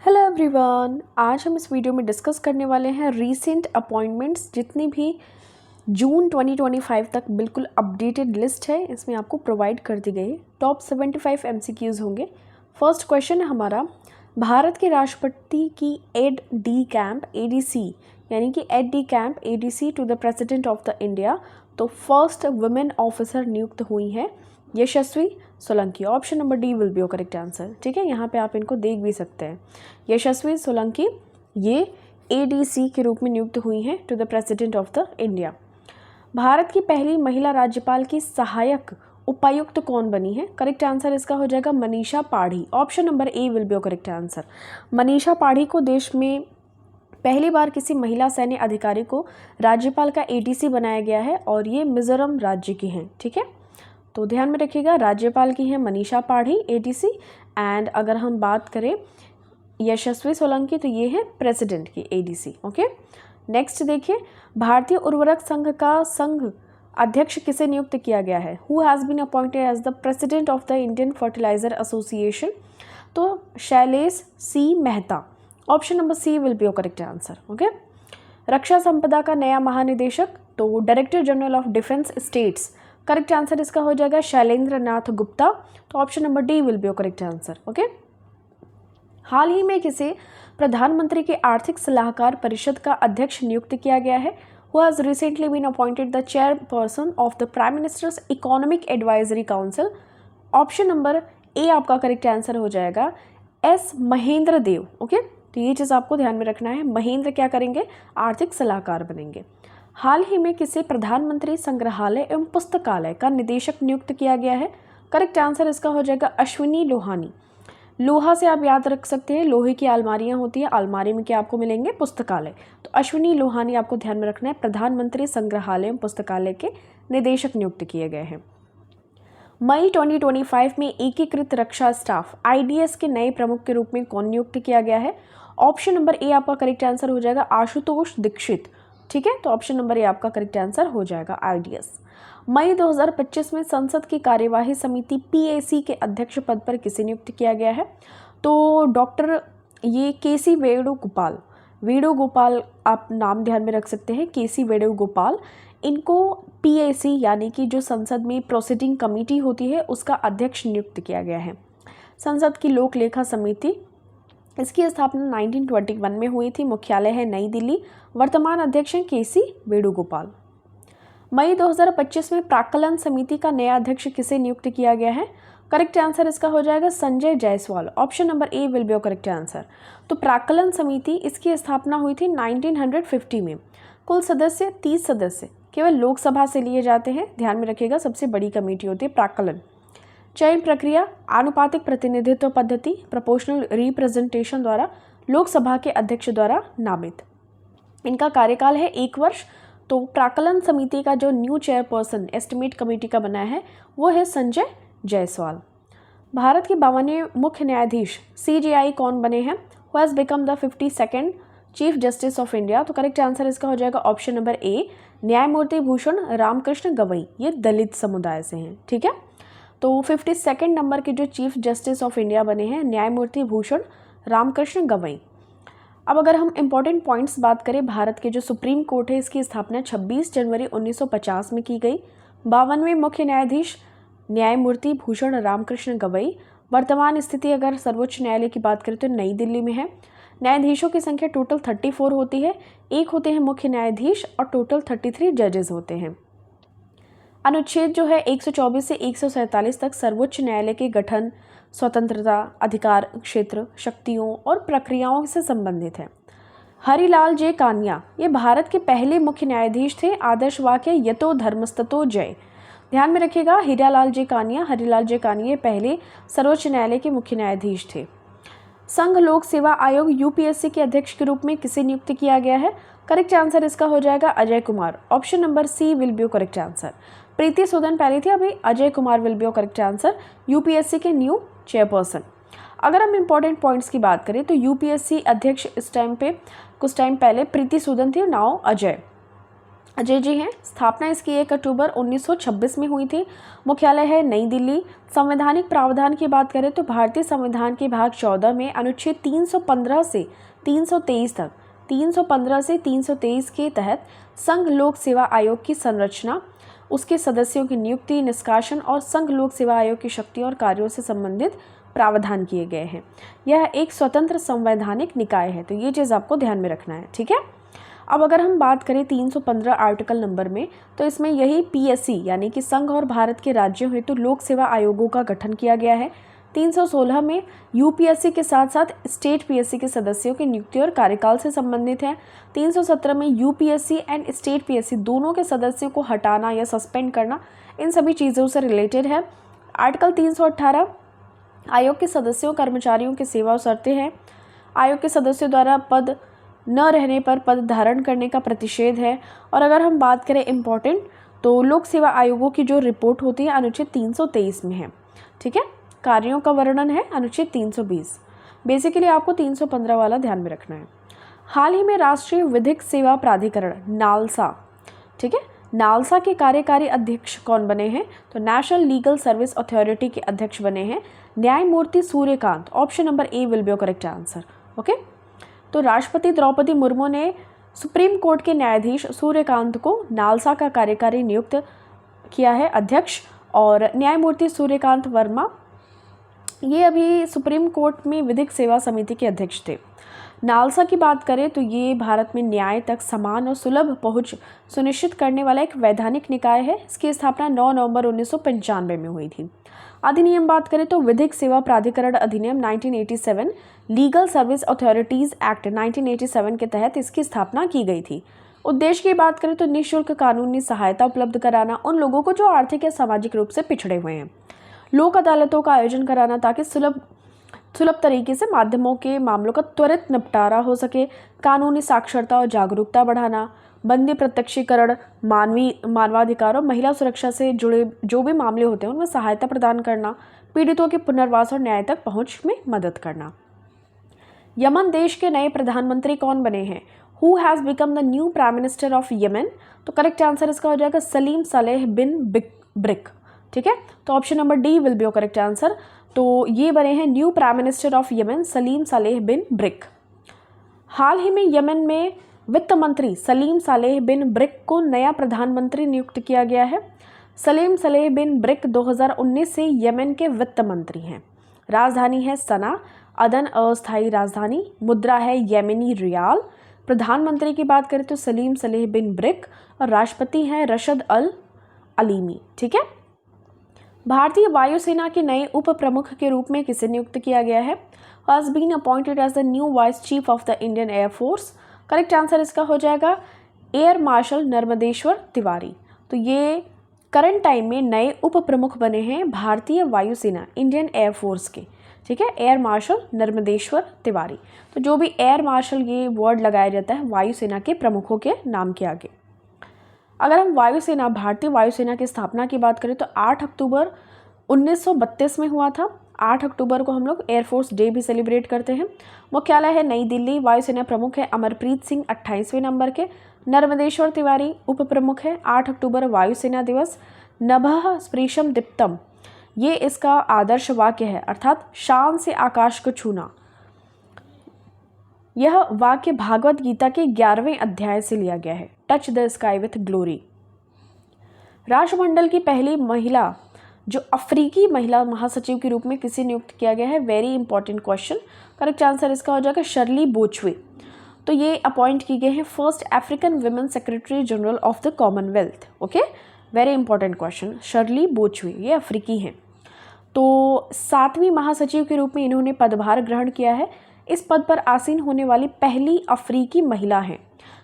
Hello everyone, आज हम इस वीडियो में डिस्कस करने वाले हैं रीसेंट अपॉइंटमेंट्स। जितनी भी जून 2025 तक बिल्कुल अपडेटेड लिस्ट है, इसमें आपको प्रोवाइड कर दी गई। टॉप 75 एमसीक्यूज़ होंगे। फर्स्ट क्वेश्चन है हमारा, भारत के राष्ट्रपति की एड डी कैंप एडीसी यानी कि aide de camp ADC to the president of the India, तो फर्स्ट वुमेन ऑफिसर नियुक्त हुई हैं Yashasvi Solanki. Option number D will be your correct answer. ठीक है, यहाँ पे आप इनको देख भी सकते हैं। यशस्वी सोलंकी ये एडीसी के रूप में नियुक्त हुई हैं to the president of the India. Bharat की पहली महिला राज्यपाल की सहायक उपायुक्त कौन बनी है? करेक्ट आंसर इसका हो जाएगा मनीषा पाढ़ी। Option number A will be your correct answer. Manisha पाढ़ी को देश में पहली बार किसी महिला सैन्य अधिकारी को राज्यपाल का एडीसी बनाया गया है और ये मिजोरम राज्य की हैं। ठीक है, तो ध्यान में रखिएगा, राज्यपाल की है मनीषा पाढ़ी एडीसी। एंड अगर हम बात करें यशस्वी सोलंकी, तो ये है प्रेसिडेंट की एडीसी। ओके, नेक्स्ट देखिए, भारतीय उर्वरक संघ का संघ अध्यक्ष किसे नियुक्त किया गया है? Who has been appointed as the president of the Indian fertiliser association? तो Shailesh C Mehta. Option number C will be your correct answer. Okay, रक्षा संपदा का नया महानिदेशक, तो director general of defence states. Correct answer इसका हो जाएगा शैलेंद्र नाथ गुप्ता। तो option number D will be your correct answer. Okay, हाल ही में किसे प्रधानमंत्री के आर्थिक सलाहकार परिषद का अध्यक्ष नियुक्त किया गया है? Who has recently been appointed the chairperson of the prime minister's economic advisory council? Option number A आपका करेक्ट आंसर हो जाएगा एस महेंद्र देव। ओके, तो ये चीज़ आपको ध्यान में रखना है। महेंद्र क्या करेंगे? आर्थिक सलाहकार बनेंगे। हाल ही में किसे प्रधानमंत्री संग्रहालय एवं पुस्तकालय का निदेशक नियुक्त किया गया है? करेक्ट आंसर इसका हो जाएगा अश्विनी लोहानी। लोहा से आप याद रख सकते हैं, लोहे की अलमारियां होती है, अलमारी में क्या आपको मिलेंगे? पुस्तकालय। तो अश्विनी लोहानी आपको ध्यान में रखना है, प्रधानमंत्री संग्रहालय एवं पुस्तकालय के निदेशक नियुक्त किए गए हैं। मई 2025 में एकीकृत रक्षा स्टाफ आईडीएस के नए प्रमुख के रूप में कौन नियुक्त किया गया है? ऑप्शन नंबर ए आपका करेक्ट आंसर हो जाएगा आशुतोष दीक्षित। ठीक है, तो ऑप्शन नंबर ए आपका करेक्ट आंसर हो जाएगा आईडीएस। मई 2025 में संसद की कार्यवाही समिति पीएसी के अध्यक्ष पद पर किसे नियुक्त किया गया है? तो डॉक्टर ये केसी वेणुगोपाल आप नाम ध्यान में रख सकते हैं, केसी वेणुगोपाल। इनको पीएसी यानी कि जो संसद में प्रोसीडिंग कमेटी होती है उसका अध्यक्ष नियुक्त किया गया है। संसद की लोक लेखा समिति, इसकी स्थापना 1921 में हुई थी, मुख्यालय है नई दिल्ली। वर्तमान अध्यक्ष हैं केसी वेणुगोपाल। मई 2025 में प्राक्कलन समिति का नया अध्यक्ष किसे नियुक्त किया गया है? करेक्ट आंसर इसका हो जाएगा Sanjay Jaiswal. Option number A will be your correct answer. तो प्राक्कलन समिति इसकी स्थापना हुई थी 1950 में। कुल सदस्य 30 सदस्य केवल लोकसभा से लिए जाते हैं, ध्यान में रखिएगा, सबसे बड़ी कमेटी होती है प्राक्कलन। चयन प्रक्रिया आनुपातिक प्रतिनिधित्व पद्धति, प्रोपोर्शनल रिप्रेजेंटेशन द्वारा लोकसभा के अध्यक्ष द्वारा नामित। इनका कार्यकाल है 1 वर्ष। तो प्राक्कलन समिति का जो न्यू चेयरपर्सन एस्टिमेट कमेटी का बना है वो है संजय जायसवाल। भारत के 52वें मुख्य न्यायाधीश सीजेआई कौन बने हैं? Who has become the 52nd chief justice of India? तो करेक्ट आंसर इसका हो जाएगा ऑप्शन नंबर ए न्यायमूर्ति भूषण रामकृष्ण गवई। ये दलित समुदाय से हैं। ठीक है, तो 52nd नंबर के जो चीफ जस्टिस ऑफ इंडिया बने हैं न्यायमूर्ति भूषण रामकृष्ण गवई। अब अगर हम इम्पॉर्टेंट पॉइंट्स बात करें, भारत के जो सुप्रीम कोर्ट है इसकी स्थापना 26 जनवरी 1950 में की गई। 52वें मुख्य न्यायाधीश न्यायमूर्ति भूषण रामकृष्ण गवई। वर्तमान स्थिति अगर सर्वोच्च न्यायालय की बात करें तो नई दिल्ली में है। न्यायाधीशों की संख्या टोटल 34 होती है, एक होते हैं मुख्य न्यायाधीश और टोटल 33 जजेस होते हैं। अनुच्छेद जो है 124 से 147 तक सर्वोच्च न्यायालय के गठन, स्वतंत्रता, अधिकार क्षेत्र, शक्तियों और प्रक्रियाओं से संबंधित है। हरिलाल जे कानिया ये भारत के पहले मुख्य न्यायाधीश थे। आदर्श वाक्य यतो धर्मस्ततो जय। ध्यान में रखिएगा, हरिलाल जे कानिया पहले सर्वोच्च न्यायालय के मुख्य न्यायाधीश थे। संघ लोक सेवा आयोग यूपीएससी के अध्यक्ष के रूप में किसे नियुक्त किया गया है? करेक्ट आंसर इसका हो जाएगा Ajay Kumar. Option number C will be your correct answer. Preeti Sudan पहले थी, अभी Ajay Kumar will be your correct answer, UPSC के न्यू चेयरपर्सन। अगर हम इंपॉर्टेंट पॉइंट्स की बात करें तो यूपीएससी अध्यक्ष इस टाइम पे कुछ टाइम पहले प्रीति सूदन थी, नाउ अजय। अजय जी हैं। स्थापना इसकी 1 अक्टूबर 1926 में हुई थी। मुख्यालय है नई दिल्ली। संवैधानिक प्रावधान की बात करें तो भारतीय संविधान के भाग 14 में अनुच्छेद 315 से 323 तक 315 से 323 के तहत संघ लोक सेवा आयोग की संरचना, उसके सदस्यों की नियुक्ति, निष्कासन और संघ लोक सेवा आयोग की शक्तियों और कार्यों से संबंधित प्रावधान किए गए हैं। यह एक स्वतंत्र संवैधानिक निकाय है, तो ये चीज़ आपको ध्यान में रखना है, ठीक है। अब अगर हम बात करें 315 आर्टिकल नंबर में, तो इसमें यही पीएससी यानी कि संघ और भारत के राज्यों हेतु लोक सेवा आयोगों का गठन किया गया है। 316 में यूपीएससी के साथ साथ स्टेट पीएससी के सदस्यों की नियुक्ति और कार्यकाल से संबंधित है। 317 में यूपीएससी एंड स्टेट पीएससी दोनों के सदस्यों को हटाना या सस्पेंड करना, इन सभी चीज़ों से रिलेटेड है। आर्टिकल 318 आयोग के सदस्यों कर्मचारियों की सेवा और शर्तें हैं। आयोग के सदस्यों द्वारा पद न रहने पर पद धारण करने का प्रतिषेध है। और अगर हम बात करें इम्पोर्टेंट, तो लोक सेवा आयोगों की जो रिपोर्ट होती है अनुच्छेद 323 में है, ठीक है। कार्यों का वर्णन है अनुच्छेद 320। बेसिकली आपको 315 वाला ध्यान में रखना है। हाल ही में राष्ट्रीय विधिक सेवा प्राधिकरण नालसा, ठीक है, नालसा के कार्यकारी अध्यक्ष कौन बने हैं, तो नेशनल लीगल सर्विस अथॉरिटी के अध्यक्ष बने हैं न्यायमूर्ति Suryakant. Option number A will be your correct answer, okay. तो राष्ट्रपति द्रौपदी मुर्मू ने सुप्रीम कोर्ट के न्यायाधीश सूर्यकांत को नालसा का कार्यकारी नियुक्त किया है अध्यक्ष, और न्यायमूर्ति सूर्यकांत वर्मा ये अभी सुप्रीम कोर्ट में विधिक सेवा समिति के अध्यक्ष थे। नालसा की बात करें तो ये भारत में न्याय तक समान और सुलभ पहुंच सुनिश्चित करने वाला एक वैधानिक निकाय है। इसकी स्थापना 9 नवंबर 1995 में हुई थी। अधिनियम बात करें तो विधिक सेवा प्राधिकरण अधिनियम 1987, लीगल सर्विस अथॉरिटीज़ एक्ट 1987 के तहत इसकी स्थापना की गई थी। उद्देश्य की बात करें तो निःशुल्क कानूनी सहायता उपलब्ध कराना उन लोगों को जो आर्थिक या सामाजिक रूप से पिछड़े हुए हैं, लोक अदालतों का आयोजन कराना ताकि सुलभ तरीके से माध्यमों के मामलों का त्वरित निपटारा हो सके, कानूनी साक्षरता और जागरूकता बढ़ाना, बंदी प्रत्यक्षीकरण, मानवाधिकार और महिला सुरक्षा से जुड़े जो भी मामले होते हैं उनमें सहायता प्रदान करना, पीड़ितों के पुनर्वास और न्याय तक पहुंच में मदद करना। यमन देश के नए प्रधानमंत्री कौन बने हैं? Who has become the new prime minister of Yemen? तो करेक्ट आंसर इसका हो जाएगा सलीम सालेह बिन ब्रिक, ठीक है। तो option number D will be your correct answer. तो ये बने हैं new prime minister of Yemen Salem Saleh bin Braik. हाल ही में यमन में वित्त मंत्री सलीम सालेह बिन ब्रिक को नया प्रधानमंत्री नियुक्त किया गया है। सलीम सालेह बिन ब्रिक 2019 से यमन के वित्त मंत्री हैं। राजधानी है सना, अदन अस्थायी राजधानी, मुद्रा है येमेनी रियाल। प्रधानमंत्री की बात करें तो सलीम सालेह बिन ब्रिक और राष्ट्रपति हैं रशद अल अलीमी, ठीक है। भारतीय वायुसेना के नए उप प्रमुख के रूप में किसे नियुक्त किया गया है? Has been appointed as the new vice chief of the Indian air force. Correct answer इसका हो जाएगा एयर मार्शल नर्मदेश्वर तिवारी। तो ये करंट टाइम में नए उप प्रमुख बने हैं भारतीय वायुसेना इंडियन एयर फोर्स के, ठीक है, एयर मार्शल नर्मदेश्वर तिवारी। तो जो भी एयर मार्शल ये वर्ड लगाया जाता है वायुसेना के प्रमुखों के नाम के आगे। अगर हम वायुसेना भारतीय वायुसेना की स्थापना की बात करें तो 8 अक्टूबर 1932 में हुआ था। 8 अक्टूबर को हम लोग एयरफोर्स डे भी सेलिब्रेट करते हैं। मुख्यालय है नई दिल्ली। वायुसेना प्रमुख है अमरप्रीत सिंह 28वें नंबर के। नर्मदेश्वर तिवारी उप प्रमुख है। 8 अक्टूबर वायुसेना दिवस। नभः स्पृशम दीप्तम ये इसका आदर्श वाक्य है, अर्थात शान से आकाश को छूना। यह वाक्य भागवत गीता के 11वें अध्याय से लिया गया है। Touch the sky with glory. राष्ट्रमंडल की पहली महिला जो अफ्रीकी महिला महासचिव के रूप में किसे नियुक्त किया गया है? Very important question. Correct answer इसका हो जाएगा शर्ली बोचवे। तो ये अपॉइंट की गए हैं first African women secretary general of the Commonwealth. Okay, very important question. Shirley Botchwey ये अफ्रीकी हैं। तो 7वीं महासचिव के रूप में इन्होंने पदभार ग्रहण किया है। इस पद पर आसीन होने वाली पहली अफ्रीकी महिला हैं।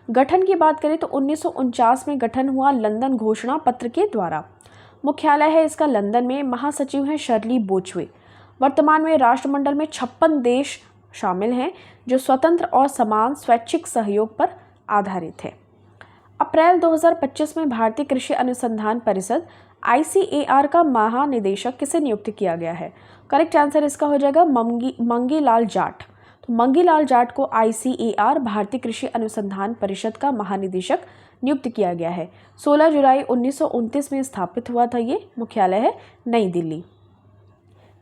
गठन की बात करें तो 1949 में गठन हुआ लंदन घोषणा पत्र के द्वारा। मुख्यालय है इसका लंदन में। महासचिव हैं शर्ली बोचवे। वर्तमान में राष्ट्रमंडल में 56 देश शामिल हैं जो स्वतंत्र और समान स्वैच्छिक सहयोग पर आधारित है। अप्रैल 2025 में भारतीय कृषि अनुसंधान परिषद ICAR का महानिदेशक किसे नियुक्त किया गया है? करेक्ट आंसर इसका हो जाएगा मंगी लाल जाट। तो मंगी लाल जाट को ICAR भारतीय कृषि अनुसंधान परिषद का महानिदेशक नियुक्त किया गया है। 16 जुलाई 1929 में स्थापित हुआ था ये, मुख्यालय है नई दिल्ली।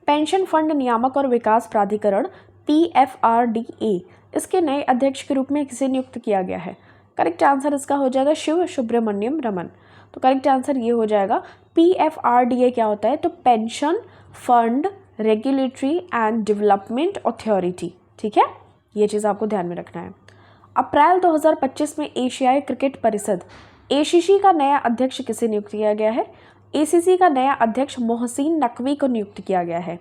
पेंशन फंड नियामक और विकास प्राधिकरण PFRDA, इसके नए अध्यक्ष के रूप में किसे नियुक्त किया गया है? करेक्ट आंसर इसका हो जाएगा शिव सुब्रमण्यम रमन। तो करेक्ट आंसर ये हो जाएगा। PFRDA क्या होता है? तो pension fund regulatory and development authority, ठीक है, ये चीज़ आपको ध्यान में रखना है। अप्रैल 2025 में एशियाई क्रिकेट परिषद ACC का नया अध्यक्ष किसे नियुक्त किया गया है? ACC का नया अध्यक्ष मोहसिन नकवी को नियुक्त किया गया है।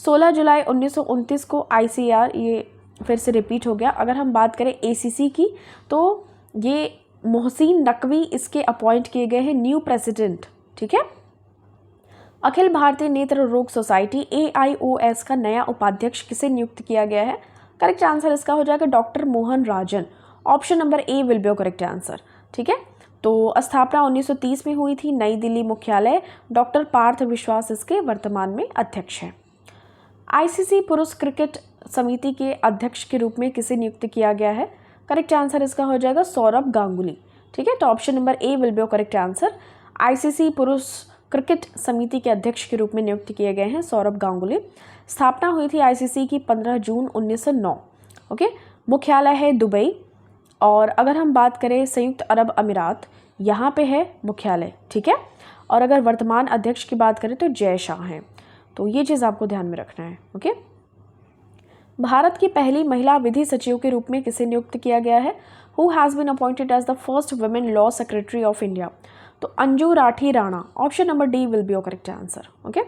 16 जुलाई 1929 को ICR, ये फिर से रिपीट हो गया। अगर हम बात करें ACC की, तो ये मोहसिन नकवी इसके अपॉइंट किए गए हैं न्यू प्रेसिडेंट, ठीक है। अखिल भारतीय नेत्र रोग सोसाइटी AIOS का नया उपाध्यक्ष किसे नियुक्त किया गया है? करेक्ट आंसर इसका हो जाएगा doctor Mohan Rajan. Option number A will be correct answer, ठीक है। तो स्थापना 1930 में हुई थी, नई दिल्ली मुख्यालय, डॉक्टर पार्थ विश्वास इसके वर्तमान में अध्यक्ष हैं। ICC पुरुष क्रिकेट समिति के अध्यक्ष के रूप में किसे नियुक्त किया गया है? करेक्ट आंसर इसका हो जाएगा सौरभ गांगुली, ठीक है। तो option number A will be correct answer. ICC पुरुष क्रिकेट समिति के अध्यक्ष के रूप में नियुक्त किए गए हैं सौरभ गांगुली। स्थापना हुई थी ICC की 15 जून 1909, ओके। मुख्यालय है दुबई। और अगर हम बात करें संयुक्त अरब अमीरात, यहाँ पे है मुख्यालय, ठीक है। और अगर वर्तमान अध्यक्ष की बात करें तो जय शाह हैं। तो ये चीज़ आपको ध्यान में रखना है, ओके। भारत की पहली महिला विधि सचिव के रूप में किसे नियुक्त किया गया है? Who has been appointed as the first women law secretary of India? तो Anju Rathi Rana. Option number D will be your correct answer, okay.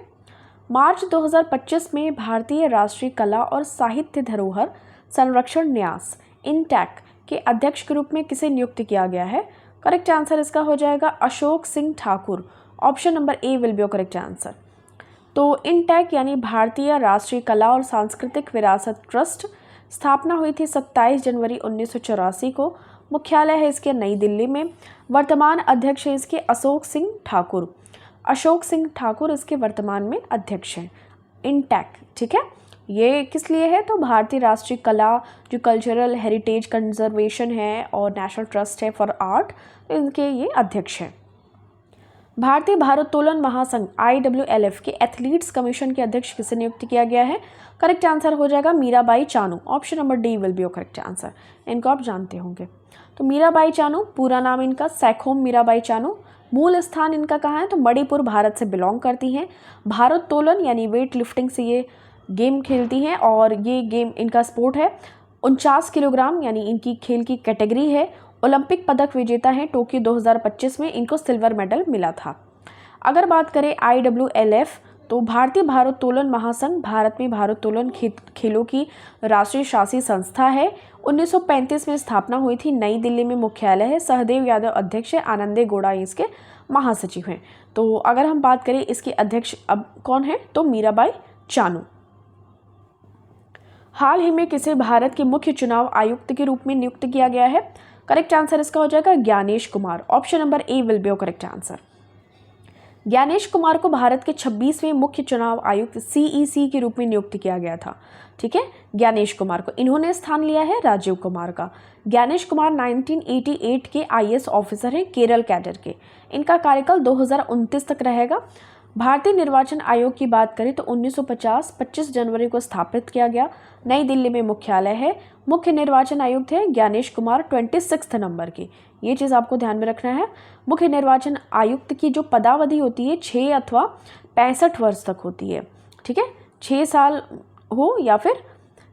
मार्च 2025 में भारतीय राष्ट्रीय कला और साहित्य धरोहर संरक्षण न्यास INTAC के अध्यक्ष के रूप में किसे नियुक्त किया गया है? करेक्ट आंसर इसका हो जाएगा Ashok Singh Thakur. Option number A will be your correct answer. तो INTAC यानी भारतीय राष्ट्रीय कला और सांस्कृतिक विरासत ट्रस्ट, स्थापना हुई थी 27 जनवरी 1984 को। मुख्यालय है इसके नई दिल्ली में। वर्तमान अध्यक्ष है इसके अशोक सिंह ठाकुर। अशोक सिंह ठाकुर इसके वर्तमान में अध्यक्ष हैं INTAC, ठीक है। ये किस लिए है? तो भारतीय राष्ट्रीय कला, जो कल्चरल हेरिटेज कंजर्वेशन है, और नेशनल ट्रस्ट है फॉर आर्ट, तो इनके ये अध्यक्ष हैं। भारतीय भारोत्तोलन महासंघ IWLF के एथलीट्स कमीशन के अध्यक्ष किसे नियुक्त किया गया है? करेक्ट आंसर हो जाएगा Mirabai Chanu. Option number D will be your correct answer. इनको आप जानते होंगे। तो मीराबाई चानू, पूरा नाम इनका सैखोम मीराबाई चानू। मूल स्थान इनका कहाँ है? तो मणिपुर, भारत से बिलोंग करती हैं। भारोत्तोलन यानी वेट लिफ्टिंग से ये गेम खेलती हैं, और ये गेम इनका स्पोर्ट है। 49 किलोग्राम यानी इनकी खेल की कैटेगरी है। ओलंपिक पदक विजेता हैं। टोक्यो 2025 में इनको सिल्वर मेडल मिला था। अगर बात करें IWLF, तो भारतीय भारोत्तोलन महासंघ भारत में भारोत्तोलन खेलों की राष्ट्रीय शासी संस्था है। 1935 में स्थापना हुई थी, नई दिल्ली में मुख्यालय है। सहदेव यादव अध्यक्ष है, आनंदे गौड़ा इसके महासचिव हैं। तो अगर हम बात करें इसके अध्यक्ष अब कौन है, तो मीराबाई चानू। हाल ही में किसे भारत के मुख्य चुनाव आयुक्त के रूप में नियुक्त किया गया है? करेक्ट आंसर इसका हो जाएगा Gyanesh Kumar. Option number A will be your correct answer. Gyanesh Kumar को भारत के 26वें मुख्य चुनाव आयुक्त CEC के रूप में नियुक्त किया गया था, ठीक है। ज्ञानेश कुमार को इन्होंने स्थान लिया है राजीव कुमार का। ज्ञानेश कुमार 1988 के IAS ऑफिसर हैं, केरल कैडर के। इनका कार्यकाल 2029 तक रहेगा। भारतीय निर्वाचन आयोग की बात करें तो 1950 25 जनवरी को स्थापित किया गया। नई दिल्ली में मुख्यालय है। मुख्य निर्वाचन आयुक्त है ज्ञानेश कुमार 26 नंबर की। ये चीज़ आपको ध्यान में रखना है। मुख्य निर्वाचन आयुक्त की जो पदावधि होती है 6 अथवा 65 वर्ष तक होती है, ठीक है। 6 साल हो या फिर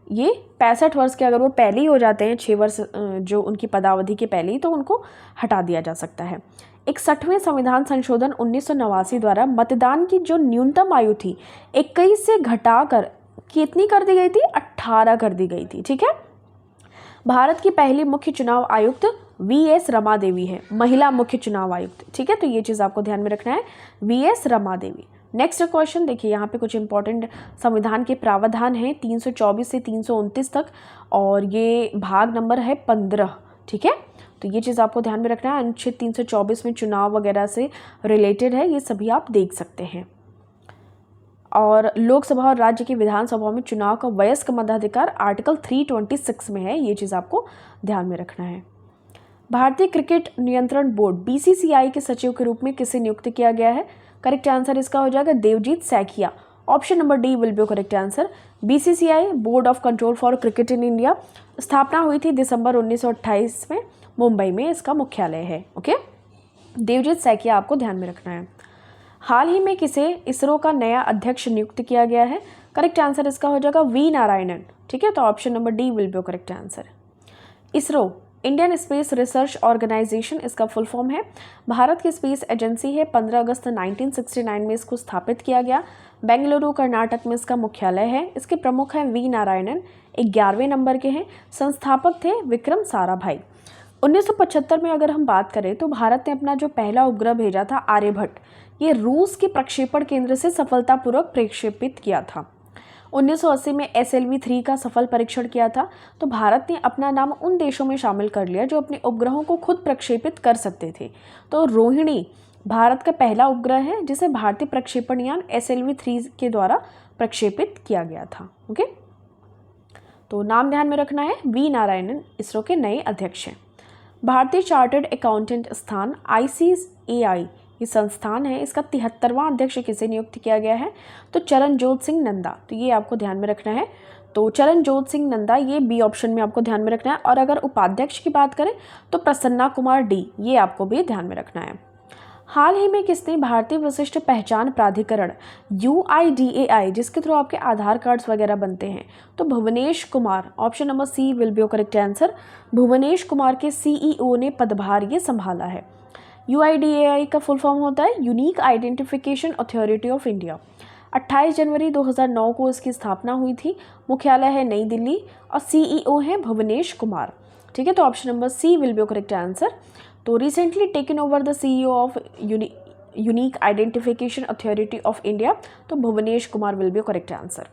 ये 65 वर्ष के अगर वो पहले ही हो जाते हैं, 6 वर्ष जो उनकी पदावधि के पहले ही, तो उनको हटा दिया जा सकता है। 61वें संविधान संशोधन 1989 द्वारा मतदान की जो न्यूनतम आयु थी 21 से घटाकर कितनी कर दी गई थी? 18 कर दी गई थी, ठीक है। भारत की पहली मुख्य चुनाव आयुक्त VS रमा देवी है, महिला मुख्य चुनाव आयुक्त, ठीक है। तो ये चीज़ आपको ध्यान में रखना है, VS Rama Devi. Next question देखिए, यहाँ पे कुछ इंपॉर्टेंट संविधान के प्रावधान हैं 324 से 329 तक, और ये भाग नंबर है 15, ठीक है। तो ये चीज़ आपको ध्यान में रखना है। अनुच्छेद 324 में चुनाव वगैरह से रिलेटेड है, ये सभी आप देख सकते हैं। और लोकसभा और राज्य की विधानसभा में चुनाव का वयस्क मताधिकार आर्टिकल 326 में है, ये चीज़ आपको ध्यान में रखना है। भारतीय क्रिकेट नियंत्रण बोर्ड बीसीसीआई के सचिव के रूप में किसे नियुक्त किया गया है? करेक्ट आंसर इसका हो जाएगा Devajit Saikia. Option number D will be correct answer. BCCI board of control for cricket in India स्थापना हुई थी दिसंबर 1928 में, मुंबई में इसका मुख्यालय है। ओके, देवजीत सैकिया आपको ध्यान में रखना है। हाल ही में किसे इसरो का नया अध्यक्ष नियुक्त किया गया है? करेक्ट आंसर इसका हो जाएगा वी नारायणन। ठीक है, तो option number D will be correct answer. ISRO Indian space research organisation इसका फुल फॉर्म है। भारत की स्पेस एजेंसी है। 15 अगस्त 1969 में इसको स्थापित किया गया। बेंगलुरु कर्नाटक में इसका मुख्यालय है। इसके प्रमुख हैं वी नारायणन, 11वें नंबर के हैं। संस्थापक थे विक्रम साराभाई। 1975 में अगर हम बात करें तो भारत ने अपना जो पहला उपग्रह भेजा था आर्यभट्ट, ये रूस के प्रक्षेपण केंद्र से सफलतापूर्वक प्रक्षेपित किया था। 1980 में SLV-3 का सफल परीक्षण किया था। तो भारत ने अपना नाम उन देशों में शामिल कर लिया जो अपने उपग्रहों को खुद प्रक्षेपित कर सकते थे। तो रोहिणी भारत का पहला उपग्रह है जिसे भारतीय प्रक्षेपण यान SLV-3 के द्वारा प्रक्षेपित किया गया था। ओके, तो नाम ध्यान में रखना है, वी नारायणन इसरो के नए अध्यक्ष हैं। भारतीय चार्टर्ड अकाउंटेंट स्थान ICAI ये संस्थान है, इसका 73वां अध्यक्ष किसे नियुक्त किया गया है? तो चरणजोत सिंह नंदा। तो ये आपको ध्यान में रखना है। तो चरणजोत सिंह नंदा ये बी ऑप्शन में आपको ध्यान में रखना है। और अगर उपाध्यक्ष की बात करें तो प्रसन्ना कुमार डी, ये आपको भी ध्यान में रखना है। हाल ही में किसने भारतीय विशिष्ट पहचान प्राधिकरण UIDAI जिसके थ्रू आपके आधार कार्ड्स वगैरह बनते हैं, तो Bhuvnesh Kumar, option number C will be correct answer. Bhuvnesh Kumar के CEO ने पदभार ये संभाला है। UIDAI का फुल फॉर्म होता है unique identification authority of India. 28 जनवरी 2009 को इसकी स्थापना हुई थी। मुख्यालय है नई दिल्ली और CEO है भुवनेश कुमार। ठीक है, तो option number C will be correct answer. तो recently taken over the CEO of unique identification authority of India, तो Bhuvnesh Kumar will be correct answer.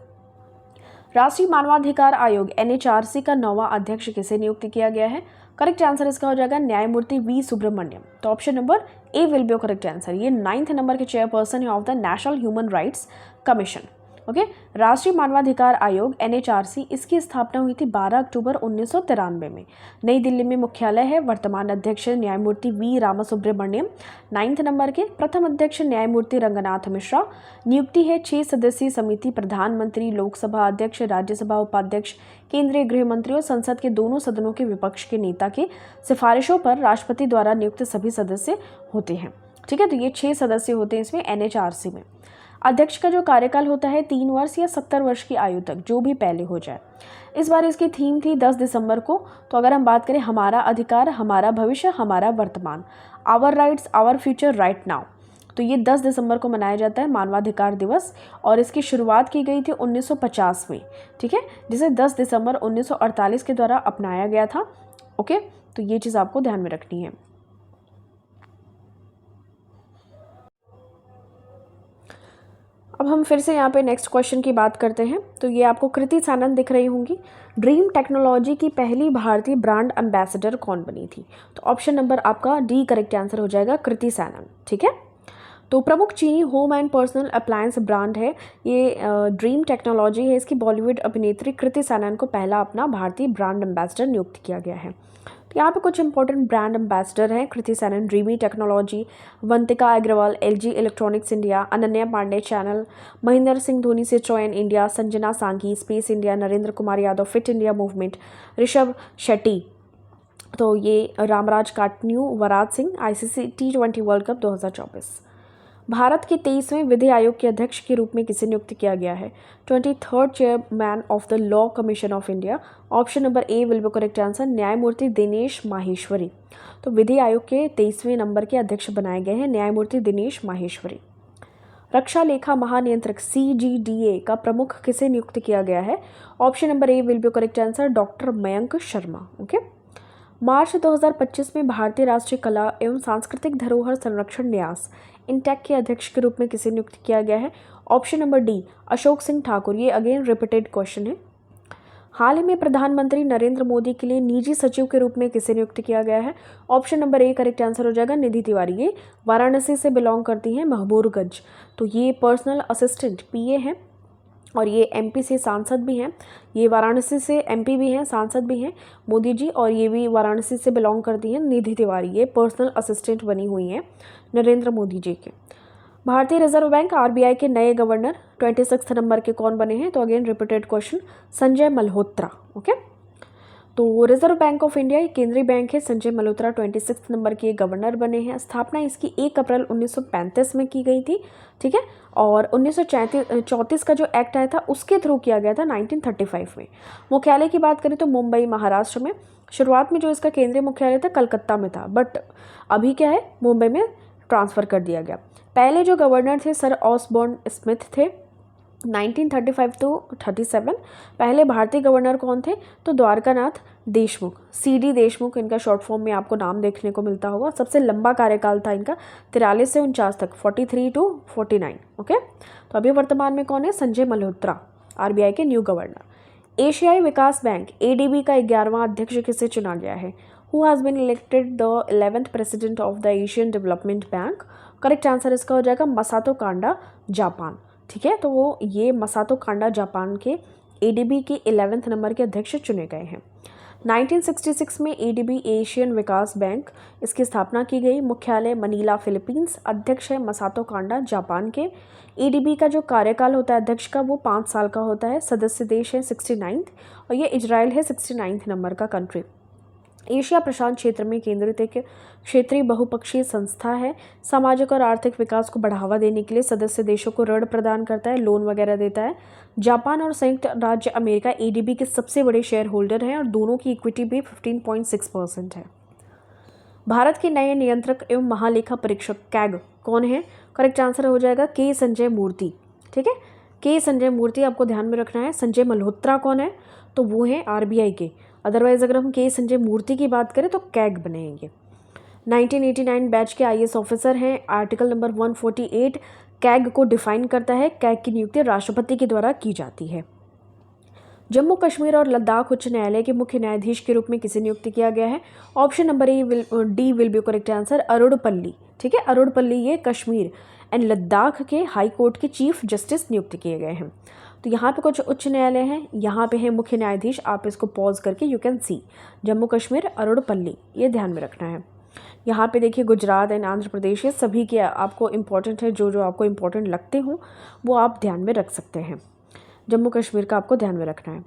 राष्ट्रीय मानवाधिकार आयोग NHRC का 9वां अध्यक्ष किसे नियुक्त किया गया है? करेक्ट आंसर इसका हो जाएगा न्यायमूर्ति वी सुब्रमण्यम। तो option number A will be correct answer. ये 9th नंबर के चेयरपर्सन है of the national human rights commission. Okay, राष्ट्रीय मानवाधिकार आयोग NHRC इसकी स्थापना हुई थी 12 अक्टूबर 1993 में। नई दिल्ली में मुख्यालय है। वर्तमान अध्यक्ष न्यायमूर्ति वी रामासुब्रमण्यम। 9th नंबर के प्रथम अध्यक्ष न्यायमूर्ति रंगनाथ मिश्रा। नियुक्ति है 6 सदस्यीय समिति, प्रधानमंत्री, लोकसभा अध्यक्ष, राज्यसभा उपाध्यक्ष, केंद्रीय गृह मंत्री और संसद के दोनों सदनों के विपक्ष के नेता के सिफारिशों पर राष्ट्रपति द्वारा नियुक्त सभी सदस्य होते हैं। ठीक है, तो ये 6 सदस्य होते हैं इसमें NHRC में। अध्यक्ष का जो कार्यकाल होता है 3 वर्ष या 70 वर्ष की आयु तक, जो भी पहले हो जाए। इस बार इसकी थीम थी 10 दिसंबर को। तो अगर हम बात करें हमारा अधिकार, हमारा भविष्य, हमारा वर्तमान, our rights, our future right now, तो ये 10 दिसंबर को मनाया जाता है मानवाधिकार दिवस। और इसकी शुरुआत की गई थी 1950 में। ठीक है, जिसे 10 दिसंबर 1948 के द्वारा अपनाया गया था। ओके, तो ये चीज़ आपको ध्यान में रखनी है। अब हम फिर से यहाँ पे नेक्स्ट क्वेश्चन की बात करते हैं। तो ये आपको कृति सैनन दिख रही होंगी। ड्रीम टेक्नोलॉजी की पहली भारतीय ब्रांड एम्बेसडर कौन बनी थी? तो ऑप्शन नंबर आपका डी करेक्ट आंसर हो जाएगा, कृति सैनन। ठीक है, तो प्रमुख चीनी home and personal appliance brand है ये ड्रीम टेक्नोलॉजी है। इसकी बॉलीवुड अभिनेत्री कृति सैनन को पहला अपना भारतीय ब्रांड एम्बेसडर नियुक्त किया गया है। तो यहाँ पे कुछ इंपॉर्टेंट ब्रांड एम्बेसडर हैं Kriti Sanon, Dreame technology, Vantika Agrawal LG electronics India, Ananya Panday Chanel, Mahendra Singh Dhoni Citroen India, Sanjana Sanghi space India, Narendra Kumar Yadav fit India movement, Rishabh Shetty, तो ये Ramraj cotton, Yuvraj Singh ICC T20 world cup 2024। Bharat के 23वें विधि आयोग के अध्यक्ष के रूप में किसे नियुक्त किया गया है? 23rd chairman of the law commission of India. Option number A will be correct answer, न्यायमूर्ति दिनेश माहेश्वरी। तो विधि आयोग के 23वें नंबर के अध्यक्ष बनाए गए हैं न्यायमूर्ति दिनेश माहेश्वरी। रक्षा लेखा महानियंत्रक CGDA का प्रमुख किसे नियुक्त किया गया है? Option number A will be correct answer, doctor Mayank Sharma. Okay, मार्च 2025 में भारतीय राष्ट्रीय कला एवं सांस्कृतिक धरोहर संरक्षण न्यास इंटेक के अध्यक्ष के रूप में किसे नियुक्त किया गया है? Option number D Ashok Singh Thakur. ये अगेन रिपीटेड क्वेश्चन है। हाल ही में प्रधानमंत्री नरेंद्र मोदी के लिए निजी सचिव के रूप में किसे नियुक्त किया गया है? Option number A correct answer हो जाएगा, निधि तिवारी। ये वाराणसी से बिलोंग करती हैं, महबूबगंज। तो ये पर्सनल असिस्टेंट PA हैं और ये एमपी से सांसद भी हैं, ये वाराणसी से एमपी भी हैं, सांसद भी हैं मोदी जी, और ये भी वाराणसी से बिलोंग करती हैं निधि तिवारी, ये पर्सनल असिस्टेंट बनी हुई हैं नरेंद्र मोदी जी के। भारतीय रिजर्व बैंक आरबीआई के नए गवर्नर 26 नंबर के कौन बने हैं? तो again repeated question, Sanjay Malhotra. Okay, तो रिजर्व बैंक ऑफ इंडिया केंद्रीय बैंक है, संजय मल्होत्रा 26 नंबर के गवर्नर बने हैं। स्थापना इसकी 1 अप्रैल 1935 में की गई थी, ठीक है, और 1934 का जो एक्ट आया था उसके थ्रू किया गया था 1935 में। मुख्यालय की बात करें तो मुंबई महाराष्ट्र में, शुरुआत में जो इसका केंद्रीय मुख्यालय था कलकत्ता में था, बट अभी क्या है, मुंबई में ट्रांसफ़र कर दिया गया। पहले जो गवर्नर थे सर ऑसबॉर्न स्मिथ थे 1935 to 37। पहले भारतीय गवर्नर कौन थे? तो द्वारकानाथ देशमुख, सीडी देशमुख इनका शॉर्ट फॉर्म में आपको नाम देखने को मिलता होगा। सबसे लंबा कार्यकाल था इनका 43 से 49 तक, 43 to 49। ओके, तो अभी वर्तमान में कौन है? संजय मल्होत्रा, आरबीआई के न्यू गवर्नर। एशियाई विकास बैंक एडीबी का 11वां अध्यक्ष किसे चुना गया है? Who has been elected the 11th president of the Asian development bank? Correct answer इसका हो जाएगा मसातो कांडा, जापान। ठीक है, तो वो ये मसातो कांडा जापान के एडीबी के 11वें नंबर के अध्यक्ष चुने गए हैं। 1966 में एडीबी एशियन विकास बैंक इसकी स्थापना की गई। मुख्यालय मनीला फिलीपींस। अध्यक्ष है मसातो कांडा जापान के। एडीबी का जो कार्यकाल होता है अध्यक्ष का वो 5 साल का होता है। सदस्य देश है 69 और ये इजराइल है 69 नंबर का कंट्री। एशिया प्रशांत क्षेत्र में केंद्रित एक क्षेत्रीय बहुपक्षीय संस्था है। सामाजिक और आर्थिक विकास को बढ़ावा देने के लिए सदस्य देशों को ऋण प्रदान करता है, लोन वगैरह देता है। जापान और संयुक्त राज्य अमेरिका एडीबी के सबसे बड़े शेयर होल्डर हैं और दोनों की इक्विटी भी 15.6% है। भारत के नए नियंत्रक एवं महालेखा परीक्षक कैग कौन है? करेक्ट आंसर हो जाएगा के संजय मूर्ति। ठीक है, के संजय मूर्ति आपको ध्यान में रखना है। संजय मल्होत्रा कौन है? तो वो है आरबीआई के। अदरवाइज अगर हम के संजय मूर्ति की बात करें तो कैग बनेंगे। 1989 बैच के आईएएस ऑफिसर हैं। आर्टिकल नंबर 148 कैग को डिफाइन करता है। कैग की नियुक्ति राष्ट्रपति के द्वारा की जाती है। जम्मू कश्मीर और लद्दाख उच्च न्यायालय के मुख्य न्यायाधीश के रूप में किसे नियुक्त किया गया है? Option number D will be correct answer, Arunpalli. ठीक है, अरुणपल्ली ये कश्मीर एंड लद्दाख के हाई कोर्ट के चीफ जस्टिस नियुक्त किए गए हैं। तो यहाँ पे कुछ उच्च न्यायालय हैं, यहाँ पे है मुख्य न्यायाधीश। आप इसको पॉज करके you can see Jammu Kashmir Arunpalli, ये ध्यान में रखना है। यहाँ पे देखिए गुजरात एंड आंध्र प्रदेश, ये सभी के आपको इम्पोर्टेंट है। जो जो आपको इम्पोर्टेंट लगते हो वो आप ध्यान में रख सकते हैं। जम्मू कश्मीर का आपको ध्यान में रखना है।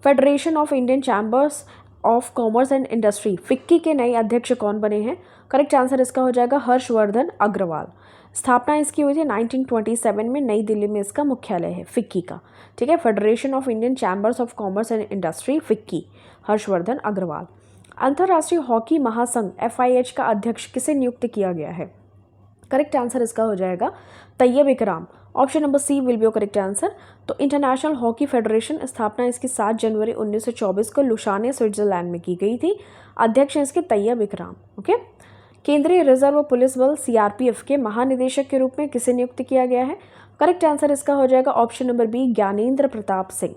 Federation of Indian chambers of commerce and industry FICCI के नए अध्यक्ष कौन बने हैं? करेक्ट आंसर इसका हो जाएगा हर्षवर्धन अग्रवाल। स्थापना इसकी हुई थी 1927 में, नई दिल्ली में इसका मुख्यालय है फिक्की का। ठीक है, federation of Indian chambers of commerce and industry FICCI, Harshvardhan Agarwal. अंतर्राष्ट्रीय हॉकी महासंघ FIH का अध्यक्ष किसे नियुक्त किया गया है? करेक्ट आंसर इसका हो जाएगा Tayyab Ikram. Option number C will be correct answer. तो इंटरनेशनल हॉकी फेडरेशन स्थापना इसकी 7 जनवरी 1924 को लुशाने स्विट्जरलैंड में की गई थी। अध्यक्ष हैं इसके तैयब इकराम। ओके, केंद्रीय रिजर्व पुलिस बल CRPF के महानिदेशक के रूप में किसे नियुक्त किया गया है? करेक्ट आंसर इसका हो जाएगा option number B Gyanendra Pratap Singh.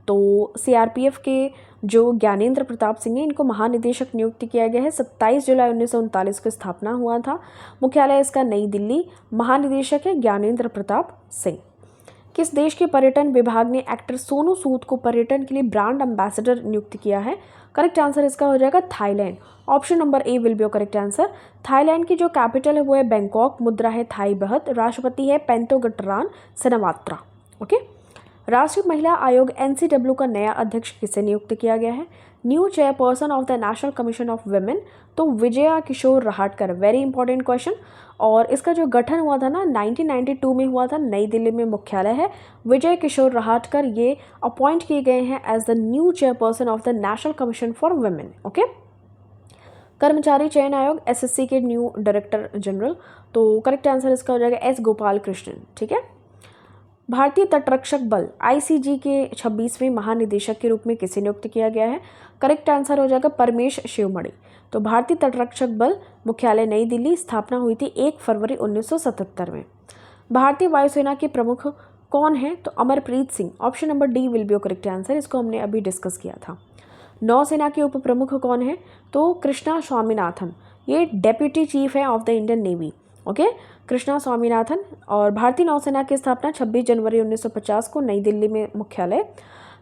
तो CRPF के जो ज्ञानेंद्र प्रताप सिंह हैं इनको महानिदेशक नियुक्त किया गया है। 27 जुलाई 1939 को स्थापना हुआ था। मुख्यालय इसका नई दिल्ली। महानिदेशक है ज्ञानेंद्र प्रताप सिंह। किस देश के पर्यटन विभाग ने एक्टर सोनू सूद को पर्यटन के लिए ब्रांड एम्बेसडर नियुक्त किया है? करेक्ट आंसर इसका हो जाएगा Thailand. Option number A will be correct answer. Thailand की जो कैपिटल है वो है बैंकॉक, मुद्रा है थाई बहत, राष्ट्रपति है पेंटोगट्रान सिनावात्रा। ओके, राष्ट्रीय महिला आयोग NCW का नया अध्यक्ष किसे नियुक्त किया गया है? New chairperson of the national commission of women, तो Vijaya Kishore Rahatkar. Very important question. और इसका जो गठन हुआ था ना 1992 में हुआ था, नई दिल्ली में मुख्यालय है। विजय किशोर रहाटकर ये अपॉइंट किए गए हैं as the new chairperson of the national commission for women. Okay, कर्मचारी चयन आयोग SSC के न्यू डायरेक्टर जनरल, तो करेक्ट आंसर इसका हो जाएगा S गोपाल कृष्णन। ठीक है, भारतीय तटरक्षक बल ICG के 26वें महानिदेशक के रूप में किसे नियुक्त किया गया है? करेक्ट आंसर हो जाएगा परमेश शिवमणि। तो भारतीय तटरक्षक बल मुख्यालय नई दिल्ली, स्थापना हुई थी 1 फरवरी 1977 में। भारतीय वायुसेना के प्रमुख कौन है? तो Amarpreet Singh. Option number D will be correct answer. इसको हमने अभी डिस्कस किया था। नौसेना के उप प्रमुख कौन है? तो कृष्णा स्वामीनाथन, ये डेप्यूटी चीफ है of the Indian navy. Okay, Krishna Swaminathan. और भारतीय नौसेना की स्थापना 26 जनवरी 1950 को नई दिल्ली में मुख्यालय।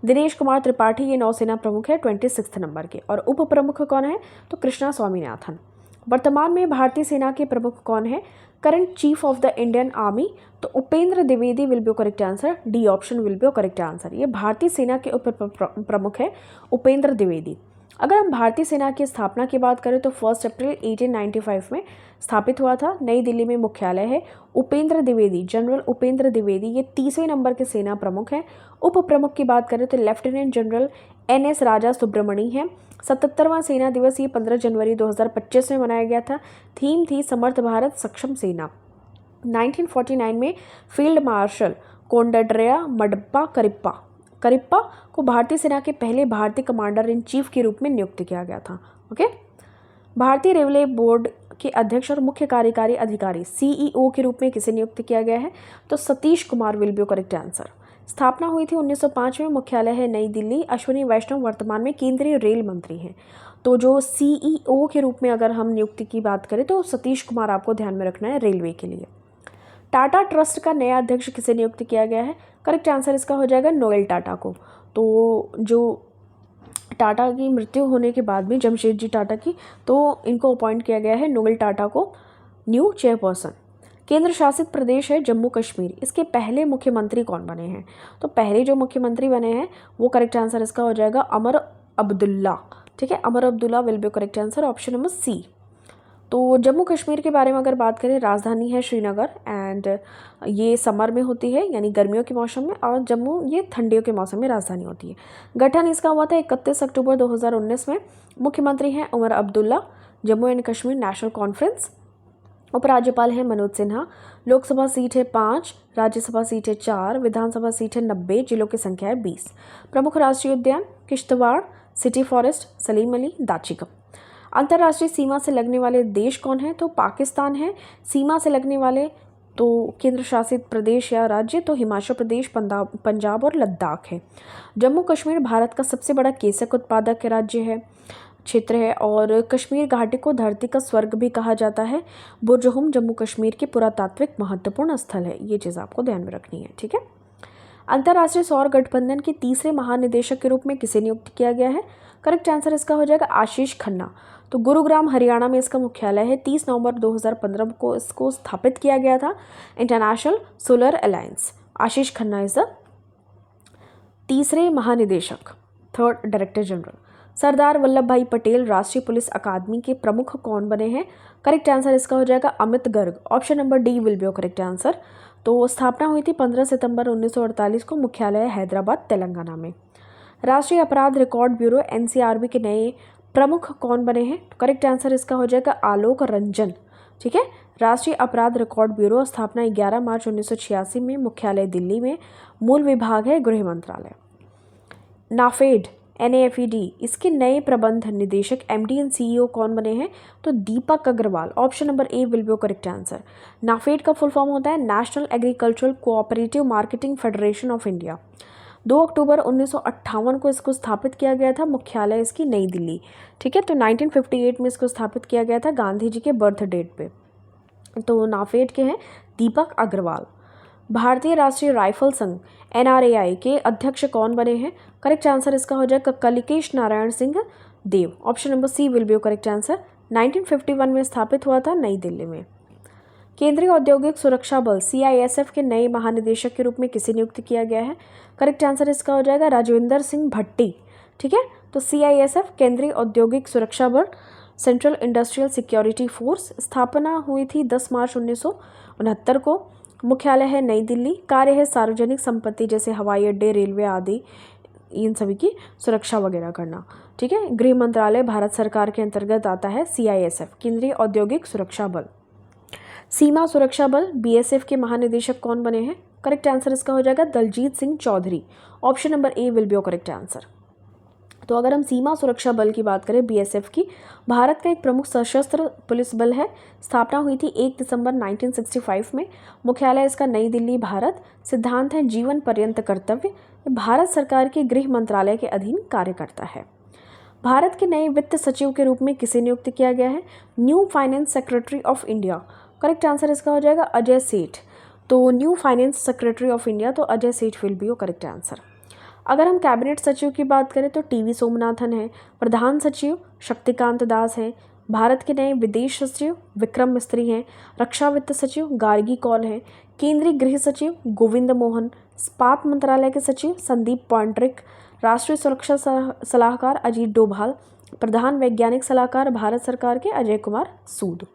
दिनेश कुमार त्रिपाठी ये नौसेना प्रमुख है 26 नंबर के। और उप प्रमुख कौन है? तो कृष्णा स्वामीनाथन। वर्तमान में भारतीय सेना के प्रमुख कौन है? Current chief of the Indian army, तो Upendra Dwivedi will be correct answer. D option will be correct answer. ये भारतीय सेना के उप प्रमुख है उपेंद्र द्विवेदी। अगर हम भारतीय सेना की स्थापना की बात करें तो 1 अप्रैल 1895 में स्थापित हुआ था। नई दिल्ली में मुख्यालय है। उपेंद्र द्विवेदी, जनरल उपेंद्र द्विवेदी ये 30वें नंबर के सेना प्रमुख हैं। उप प्रमुख की बात करें तो लेफ्टिनेंट जनरल NS राजा सुब्रमणी हैं। 77वां सेना दिवस ये 15 जनवरी 2025 में मनाया गया था। थीम थी समर्थ भारत सक्षम सेना। 1949 में फील्ड मार्शल कोंडाड्रेया मडप्पा करिप्पा को भारतीय सेना के पहले भारतीय कमांडर इन चीफ के रूप में नियुक्त किया गया था। ओके। भारतीय रेलवे बोर्ड के अध्यक्ष और मुख्य कार्यकारी अधिकारी CEO के रूप में किसे नियुक्त किया गया है? तो Satish Kumar will be correct answer. स्थापना हुई थी 1905 में। मुख्यालय है नई दिल्ली। अश्विनी वैष्णव वर्तमान में केंद्रीय रेल मंत्री हैं। तो जो CEO के रूप में अगर हम नियुक्ति की बात करें तो सतीश कुमार आपको ध्यान में रखना है रेलवे के लिए। टाटा ट्रस्ट का नया अध्यक्ष किसे नियुक्त किया गया है? करेक्ट आंसर इसका हो जाएगा नोएल टाटा को। तो जो टाटा की मृत्यु होने के बाद में जमशेदजी टाटा की, तो इनको अपॉइंट किया गया है नोएल टाटा को न्यू चेयरपर्सन। केंद्र शासित प्रदेश है जम्मू कश्मीर। इसके पहले मुख्यमंत्री कौन बने हैं? तो पहले जो मुख्यमंत्री बने हैं वो करेक्ट आंसर इसका हो जाएगा अमर अब्दुल्ला। ठीक है, Omar Abdullah will be correct answer, option number C. तो जम्मू कश्मीर के बारे में अगर बात करें, राजधानी है श्रीनगर एंड ये समर में होती है यानी गर्मियों के मौसम में, और जम्मू ये ठंडियों के मौसम में राजधानी होती है। गठन इसका हुआ था 31 अक्टूबर 2019 में। मुख्यमंत्री हैं Omar Abdullah. Jammu and Kashmir national conference. उपराज्यपाल हैं मनोज सिन्हा। लोकसभा सीट है 5, राज्यसभा सीट है 4, विधानसभा सीट है 90, जिलों की संख्या है 20। प्रमुख राष्ट्रीय उद्यान किश्तवाड़, सिटी फॉरेस्ट, सलीम अली, दाचिका। अंतर्राष्ट्रीय सीमा से लगने वाले देश कौन है? तो पाकिस्तान है। सीमा से लगने वाले तो केंद्र शासित प्रदेश या राज्य तो हिमाचल प्रदेश, पंजाब और लद्दाख है। जम्मू कश्मीर भारत का सबसे बड़ा केसर उत्पादक राज्य है, क्षेत्र है, और कश्मीर घाटी को धरती का स्वर्ग भी कहा जाता है। बुरजहुम जम्मू कश्मीर के पुरातात्विक महत्वपूर्ण स्थल है। ये चीज़ आपको ध्यान में रखनी है। ठीक है। अंतर्राष्ट्रीय सौर गठबंधन के तीसरे महानिदेशक के रूप में किसे नियुक्त किया गया है? करेक्ट आंसर इसका हो जाएगा आशीष खन्ना। तो गुरुग्राम हरियाणा में इसका मुख्यालय है। 30 नवंबर 2015 को इसको स्थापित किया गया था। International solar alliance. Ashish Khanna is the तीसरे महानिदेशक, 3rd director general. Sardar Vallabh भाई पटेल राष्ट्रीय पुलिस अकादमी के प्रमुख कौन बने हैं? करेक्ट आंसर इसका हो जाएगा Amit Garg. Option number D will be correct answer. तो स्थापना हुई थी 15 सितंबर 1948 को। मुख्यालय हैदराबाद, तेलंगाना में। राष्ट्रीय अपराध रिकॉर्ड ब्यूरो NCRB के नए प्रमुख कौन बने हैं? करेक्ट आंसर इसका हो जाएगा आलोक रंजन। ठीक है। राष्ट्रीय अपराध रिकॉर्ड ब्यूरो स्थापना 11 मार्च 1986 में। मुख्यालय दिल्ली में। मूल विभाग है गृह मंत्रालय। नाफेड NAFED इसके नए प्रबंध निदेशक MD एंड CEO कौन बने हैं? तो Deepak Agarwal. Option number A will be correct answer. NAFED का फुल फॉर्म होता है national agricultural cooperative marketing federation of India. 2 अक्टूबर 1958 को इसको स्थापित किया गया था। मुख्यालय इसकी नई दिल्ली। ठीक है। तो 1958 में इसको स्थापित किया गया था गांधी जी के बर्थ डेट पे। तो नाफेड के हैं दीपक अग्रवाल। भारतीय राष्ट्रीय राइफल संघ NRAI के अध्यक्ष कौन बने हैं? करेक्ट आंसर इसका हो जाएगा Kalikesh Narayan Singh Deo. Option number C will be correct answer. 1951 में स्थापित हुआ था नई दिल्ली में। केंद्रीय औद्योगिक सुरक्षा बल CISF के नए महानिदेशक के रूप में किसे नियुक्त किया गया है? करेक्ट आंसर इसका हो जाएगा राजविंदर सिंह भट्टी। ठीक है। तो CISF केंद्रीय औद्योगिक सुरक्षा बल, सेंट्रल इंडस्ट्रियल सिक्योरिटी फोर्स। स्थापना हुई थी 10 मार्च 1969 को। मुख्यालय है नई दिल्ली। कार्य है सार्वजनिक संपत्ति जैसे हवाई अड्डे, रेलवे आदि, इन सभी की सुरक्षा वगैरह करना। ठीक है। गृह मंत्रालय भारत सरकार के अंतर्गत आता है CISF, केंद्रीय औद्योगिक सुरक्षा बल। सीमा सुरक्षा बल BSF के महानिदेशक कौन बने हैं? करेक्ट आंसर इसका हो जाएगा Daljit Singh Chaudhary. Option number A will be correct answer. तो अगर हम सीमा सुरक्षा बल की बात करें BSF की, भारत का एक प्रमुख सशस्त्र पुलिस बल है। स्थापना हुई थी 1 दिसंबर 1965 में। मुख्यालय इसका नई दिल्ली, भारत। सिद्धांत है जीवन पर्यंत कर्तव्य। भारत सरकार के गृह मंत्रालय के अधीन कार्य करता है। भारत के नए वित्त सचिव के रूप में किसे नियुक्त किया गया है? New finance secretary of India. Correct answer इसका हो जाएगा अजय सेठ। तो new finance secretary of India, तो अजय सेठ will be your correct answer. अगर हम कैबिनेट सचिव की बात करें तो टीवी सोमनाथन है, प्रधान सचिव शक्तिकांत दास हैं, भारत के नए विदेश सचिव विक्रम मिस्त्री हैं, रक्षा वित्त सचिव गार्गी कौल हैं, केंद्रीय गृह सचिव गोविंद मोहन, इस्पात मंत्रालय के सचिव संदीप पॉन्ट्रिक, राष्ट्रीय सुरक्षा सलाहकार अजीत डोभाल, प्रधान वैज्ञानिक सलाहकार भारत सरकार के अजय कुमार सूद।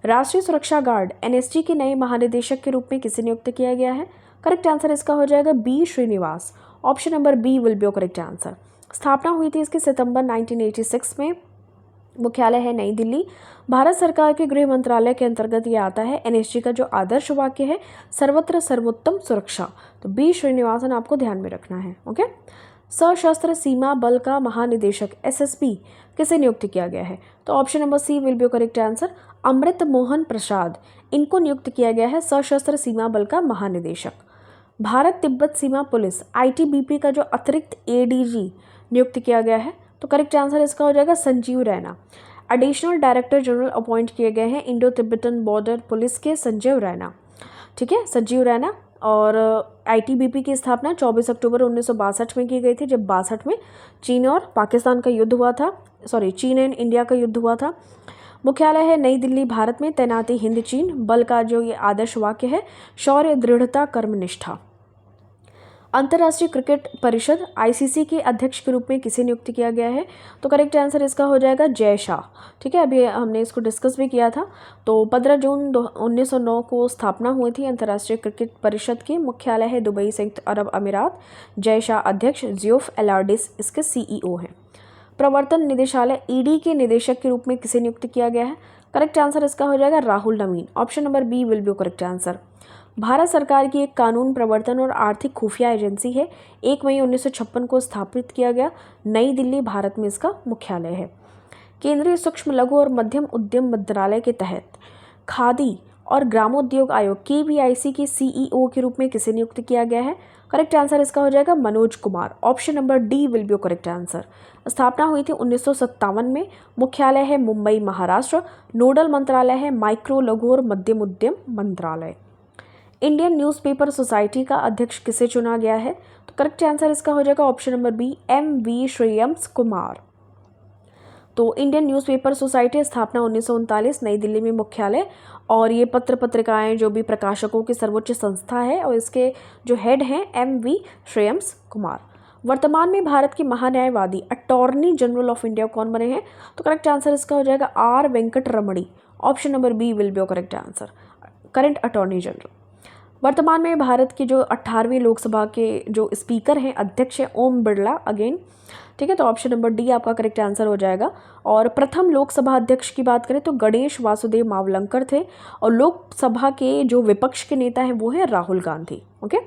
राष्ट्रीय सुरक्षा गार्ड एनएसजी के नए महानिदेशक के रूप में किसे नियुक्त किया गया है? करेक्ट आंसर इसका हो जाएगा B Srinivas. Option number B will be your correct answer. स्थापना हुई थी इसकी सितंबर 1986 में, मुख्यालय है नई दिल्ली, भारत सरकार के गृह मंत्रालय के अंतर्गत ये आता है। एनएसजी का जो आदर्श वाक्य है सर्वत्र सर्वोत्तम सुरक्षा, तो बी श्रीनिवासन आपको ध्यान में रखना है। ओके। सशस्त्र सीमा बल का महानिदेशक एसएसबी किसे नियुक्त किया गया है? तो option number C will be your correct answer, Amrit Mohan Prasad, इनको नियुक्त किया गया है सशस्त्र सीमा बल का महानिदेशक। भारत तिब्बत सीमा पुलिस आईटीबीपी का जो अतिरिक्त एडीजी नियुक्त किया गया है, तो करेक्ट आंसर इसका हो जाएगा Sanjeev Raina. Additional director general appoint किए गए हैं इंडो तिब्बतन बॉर्डर पुलिस के संजीव रैना, ठीक है, संजीव रैना। और आईटीबीपी की स्थापना 24 अक्टूबर 1962 में की गई थी, जब 62 में चीन और पाकिस्तान का युद्ध हुआ था, चीन एंड इंडिया का युद्ध हुआ था। मुख्यालय है नई दिल्ली, भारत में तैनाती हिंद चीन। बल का जो ये आदर्श वाक्य है शौर्य दृढ़ता कर्मनिष्ठा। अंतर्राष्ट्रीय क्रिकेट परिषद आईसीसी के अध्यक्ष के रूप में किसे नियुक्त किया गया है? तो करेक्ट आंसर इसका हो जाएगा जय शाह, ठीक है, अभी हमने इसको डिस्कस भी किया था। तो 15 जून 1909 को स्थापना हुई थी अंतर्राष्ट्रीय क्रिकेट परिषद की। मुख्यालय है दुबई, संयुक्त अरब अमीरात। जय शाह अध्यक्ष, जियोफ एलार्डिस इसके सीईओ हैं। प्रवर्तन निदेशालय ईडी के निदेशक के रूप में किसे नियुक्त किया गया है? करेक्ट आंसर इसका हो जाएगा Rahul Navin. Option number B will be correct answer. Bharat सरकार की एक कानून प्रवर्तन और आर्थिक खुफिया एजेंसी है। 1 मई 1956 को स्थापित किया गया। नई दिल्ली, भारत में इसका मुख्यालय है। केंद्रीय सूक्ष्म लघु और मध्यम उद्यम मंत्रालय के तहत खादी और ग्रामोद्योग आयोग केवीआईसी के सीईओ के रूप में किसे नियुक्त किया गया है? करेक्ट आंसर इसका हो जाएगा Manoj Kumar. Option number D will be correct answer. स्थापना हुई थी 1957 में। मुख्यालय है मुंबई, महाराष्ट्र। नोडल मंत्रालय है माइक्रो लघु और मध्यम उद्यम मंत्रालय। इंडियन न्यूज़पेपर सोसाइटी का अध्यक्ष किसे चुना गया है? तो करेक्ट आंसर इसका हो जाएगा option number B MV. Shreyams Kumar. तो इंडियन न्यूज़पेपर सोसाइटी स्थापना 1939, नई दिल्ली में मुख्यालय। और ये पत्र पत्रिकाएं जो भी प्रकाशकों की सर्वोच्च संस्था है और इसके जो हेड हैं एम.वी. श्रेयम्स कुमार। वर्तमान में भारत के महान्यायवादी अटॉर्नी जनरल ऑफ इंडिया कौन बने हैं? तो करेक्ट आंसर इसका हो जाएगा R Venkat Ramani. Option number B will be correct answer, current attorney general. वर्तमान में भारत की जो 18वीं लोकसभा के जो स्पीकर हैं, अध्यक्ष हैं ओम बिरला अगेन, ठीक है, तो ऑप्शन नंबर डी आपका करेक्ट आंसर हो जाएगा। और प्रथम लोकसभा अध्यक्ष की बात करें तो गणेश वासुदेव मावलंकर थे। और लोकसभा के जो विपक्ष के नेता हैं वो हैं राहुल गांधी। ओके।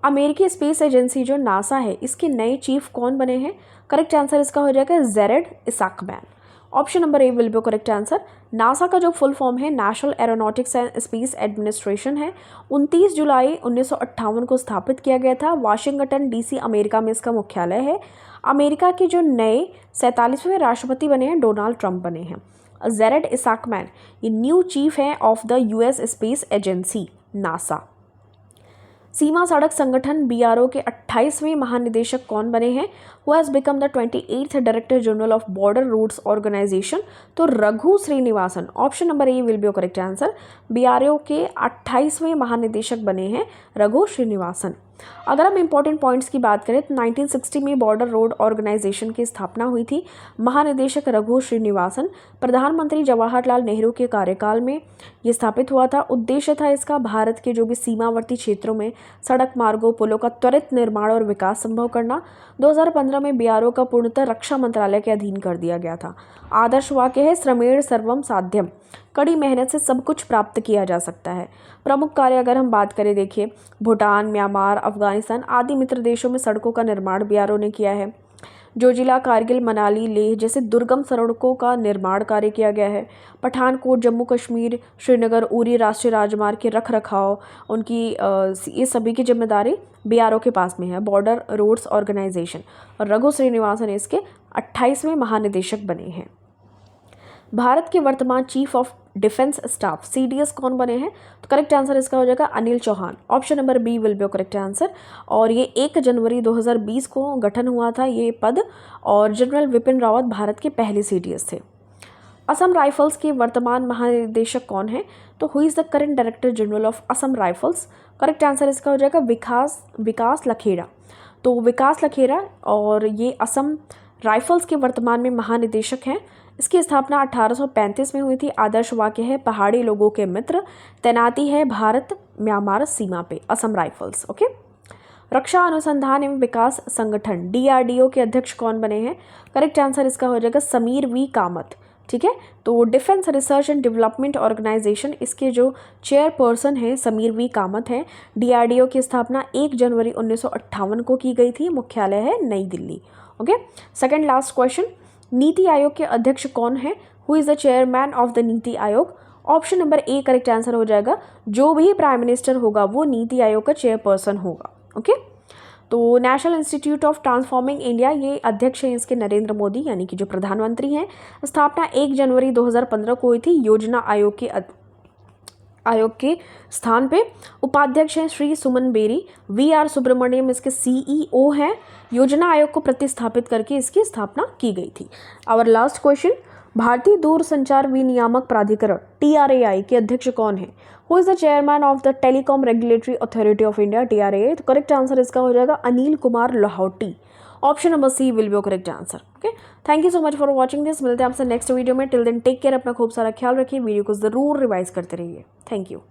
अमेरिकी स्पेस एजेंसी जो नासा है, इसके नए चीफ कौन बने हैं? करेक्ट आंसर इसका हो जाएगा Jared Isaacman. Option number A will be correct answer. NASA का जो फुल फॉर्म है national aeronautics and space administration है। 29 जुलाई 1958 को स्थापित किया गया था। वाशिंगटन डीसी अमेरिका में इसका मुख्यालय है। अमेरिका के जो नए 47वें राष्ट्रपति बने हैं डोनाल्ड ट्रंप बने हैं। जेरेड इसाकमैन ये न्यू चीफ हैं of the US space agency NASA. सीमा सड़क संगठन बीआरओ के 28वें महानिदेशक कौन बने हैं? Who has become the 28th director general of border roads organisation? तो Raghu Srinivasan. Option number A will be correct answer. BRO के 28वें महानिदेशक बने हैं रघु श्रीनिवासन। अगर हम इंपॉर्टेंट पॉइंट्स की बात करें तो 1960 में बॉर्डर रोड ऑर्गेनाइजेशन की स्थापना हुई थी। महानिदेशक रघु श्रीनिवासन। प्रधानमंत्री जवाहरलाल नेहरू के कार्यकाल में ये स्थापित हुआ था। उद्देश्य था इसका भारत के जो भी सीमावर्ती क्षेत्रों में सड़क मार्गों पुलों का त्वरित निर्माण और विकास संभव करना। 2015 में बीआरओ का पूर्णतः रक्षा मंत्रालय के अधीन कर दिया गया था। आदर्श वाक्य है श्रमेण सर्वम साध्यम, कड़ी मेहनत से सब कुछ प्राप्त किया जा सकता है। प्रमुख कार्य अगर हम बात करें, देखिए भूटान, म्यांमार, अफगानिस्तान आदि मित्र देशों में सड़कों का निर्माण बीआरओ ने किया है। जोजिला, कारगिल, मनाली, लेह जैसे दुर्गम सड़कों का निर्माण कार्य किया गया है। पठानकोट, जम्मू कश्मीर, श्रीनगर, उरी राष्ट्रीय राजमार्ग के रख रखाव उनकी ये सभी की जिम्मेदारी बीआरओ के पास में है, बॉर्डर रोड्स ऑर्गेनाइजेशन। और रघु श्रीनिवासन इसके 28वें महानिदेशक बने हैं। भारत के वर्तमान chief of defence staff CDS कौन बने हैं? तो करेक्ट आंसर इसका हो जाएगा Anil Chauhan. Option number B will be correct answer. और ये 1 जनवरी 2020 को गठन हुआ था ये पद, और जनरल विपिन रावत भारत के पहले CDS थे। असम राइफल्स के वर्तमान महानिदेशक कौन है? तो who is the current director general of Assam rifles? Correct answer इसका हो जाएगा विकास लखेड़ा। तो विकास लखेड़ा, और ये असम राइफल्स के वर्तमान में महानिदेशक हैं। इसकी स्थापना 1835 में हुई थी। आदर्श वाक्य है पहाड़ी लोगों के मित्र, तैनाती है भारत म्यांमार सीमा पे, असम राइफल्स। ओके। रक्षा अनुसंधान एवं विकास संगठन DRDO के अध्यक्ष कौन बने हैं? करेक्ट आंसर इसका हो जाएगा समीर V कामत। ठीक है, तो defence research and development organisation, इसके जो चेयरपर्सन हैं समीर V कामत हैं। DRDO की स्थापना 1 जनवरी 1958 को की गई थी। मुख्यालय है नई Delhi. Okay. Second last question, NITI Aayog के अध्यक्ष कौन है? Who is the chairman of the NITI Aayog? Option number A correct answer हो जाएगा, जो भी प्राइम मिनिस्टर होगा वो नीति आयोग का चेयरपर्सन होगा। ओके। तो national institute of transforming India, ये अध्यक्ष हैं इसके नरेंद्र मोदी, यानी कि जो प्रधानमंत्री हैं। स्थापना 1 जनवरी 2015 को हुई थी योजना आयोग के स्थान पे। उपाध्यक्ष हैं श्री सुमन बेरी। VR सुब्रमण्यम इसके CEO हैं। योजना आयोग को प्रतिस्थापित करके इसकी स्थापना की गई थी। आवर लास्ट क्वेश्चन, भारतीय दूरसंचार विनियामक प्राधिकरण TRAI के अध्यक्ष कौन है? Who is the chairman of the telecom regulatory authority of India TRAI? तो करेक्ट आंसर इसका हो जाएगा Anil Kumar Lahoti. Option number C will be correct answer. Okay, thank you so much for watching this. मिलते हैं आपसे नेक्स्ट वीडियो में। Till then take care, अपना खूब सारा ख्याल रखिए। वीडियो को ज़रूर रिवाइज करते रहिए। Thank you.